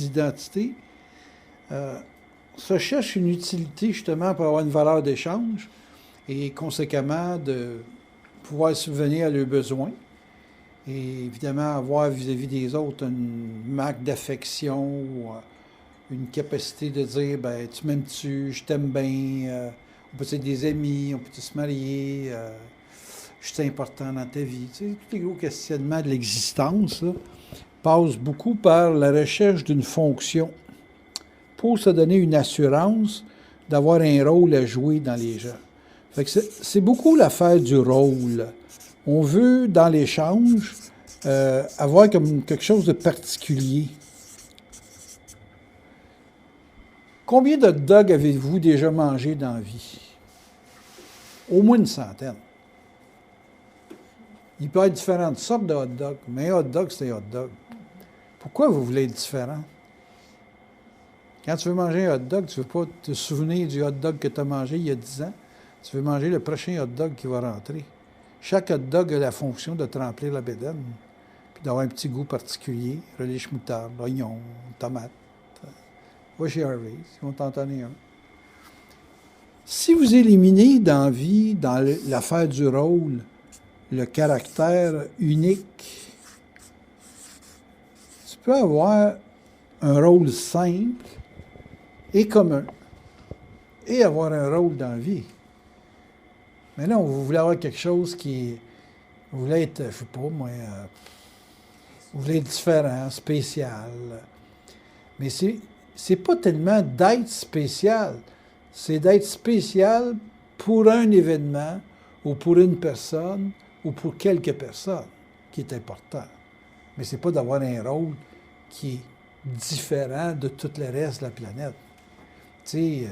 identités, se cherche une utilité justement pour avoir une valeur d'échange et conséquemment de pouvoir subvenir à leurs besoins et évidemment avoir vis-à-vis des autres une marque d'affection ou une capacité de dire ben tu m'aimes-tu, je t'aime bien, on peut être des amis, on peut se marier, je suis important dans ta vie. Tu sais, tous les gros questionnements de l'existence là, passent beaucoup par la recherche d'une fonction pour se donner une assurance d'avoir un rôle à jouer dans les gens. Fait que c'est beaucoup l'affaire du rôle. On veut, dans l'échange, avoir comme quelque chose de particulier. Combien de hot dogs avez-vous déjà mangé dans la vie? Au moins une centaine. Il peut y avoir différentes sortes de hot dogs, mais un hot dog, c'est un hot dog. Pourquoi vous voulez être différent? Quand tu veux manger un hot dog, tu ne veux pas te souvenir du hot dog que tu as mangé il y a 10 ans. Tu veux manger le prochain hot dog qui va rentrer. Chaque hot dog a la fonction de te remplir la bédaine, puis d'avoir un petit goût particulier, relish moutarde, oignon, tomate. Va chez Harvey's, ils vont t'en donner un. Si vous éliminez dans la vie, dans l'affaire du rôle, le caractère unique, tu peux avoir un rôle simple et commun, et avoir un rôle dans la vie. Mais là, vous voulez avoir quelque chose qui... Vous voulez être, je ne sais pas moi, vous voulez être différent, spécial. Mais c'est pas tellement d'être spécial, c'est d'être spécial pour un événement, ou pour une personne, ou pour quelques personnes, qui est important. Mais c'est pas d'avoir un rôle qui est différent de tout le reste de la planète. Tu sais,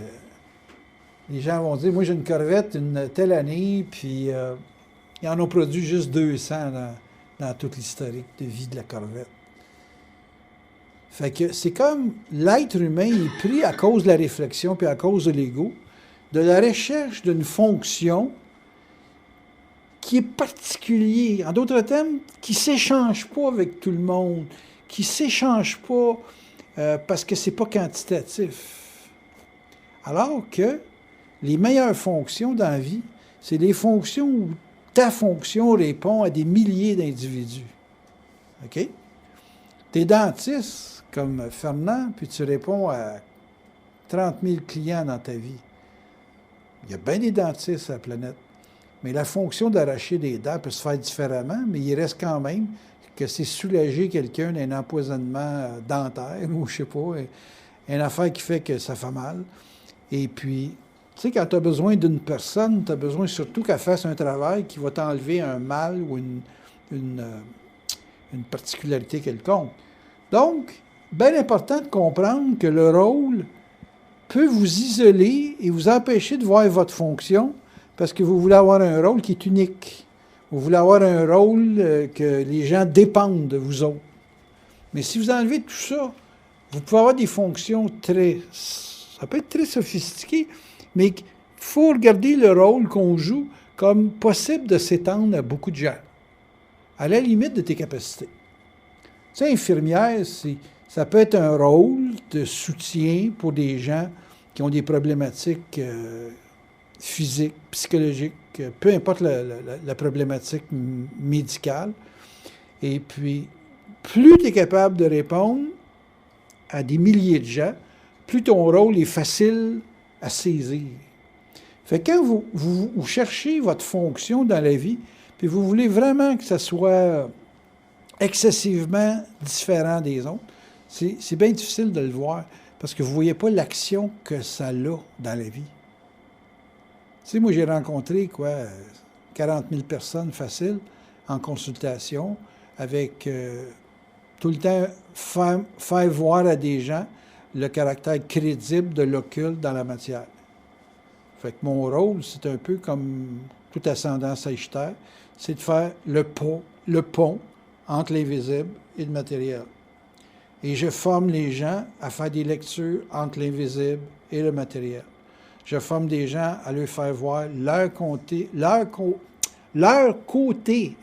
les gens vont dire, moi j'ai une Corvette une telle année, puis ils en ont produit juste 200 dans toute l'historique de vie de la Corvette. Fait que c'est comme l'être humain est pris à cause de la réflexion puis à cause de l'ego, de la recherche d'une fonction qui est particulière. En d'autres termes, qui ne s'échange pas avec tout le monde, qui ne s'échange pas parce que ce n'est pas quantitatif. Alors que les meilleures fonctions dans la vie, c'est des fonctions où ta fonction répond à des milliers d'individus. OK? T'es dentiste, comme Fernand, puis tu réponds à 30 000 clients dans ta vie. Il y a bien des dentistes sur la planète. Mais la fonction d'arracher des dents peut se faire différemment, mais il reste quand même que c'est soulager quelqu'un d'un empoisonnement dentaire, ou je sais pas, une affaire qui fait que ça fait mal. Et puis, tu sais, quand tu as besoin d'une personne, tu as besoin surtout qu'elle fasse un travail qui va t'enlever un mal ou une particularité quelconque. Donc, bien important de comprendre que le rôle peut vous isoler et vous empêcher de voir votre fonction parce que vous voulez avoir un rôle qui est unique. Vous voulez avoir un rôle que les gens dépendent de vous autres. Mais si vous enlevez tout ça, vous pouvez avoir des fonctions ça peut être très sophistiqué, mais il faut regarder le rôle qu'on joue comme possible de s'étendre à beaucoup de gens, à la limite de tes capacités. Tu sais, infirmière, ça peut être un rôle de soutien pour des gens qui ont des problématiques physiques, psychologiques, peu importe la problématique médicale. Et puis, plus tu es capable de répondre à des milliers de gens, plus ton rôle est facile à saisir. Fait que quand vous cherchez votre fonction dans la vie, puis vous voulez vraiment que ça soit excessivement différent des autres, c'est bien difficile de le voir parce que vous ne voyez pas l'action que ça a dans la vie. Tu sais, moi, j'ai rencontré 40 000 personnes faciles en consultation avec tout le temps faire voir à des gens le caractère crédible de l'occulte dans la matière. Fait que mon rôle, c'est un peu comme tout ascendant sagittaire, c'est de faire le pont entre l'invisible et le matériel. Et je forme les gens à faire des lectures entre l'invisible et le matériel. Je forme des gens à leur faire voir leur côté invisible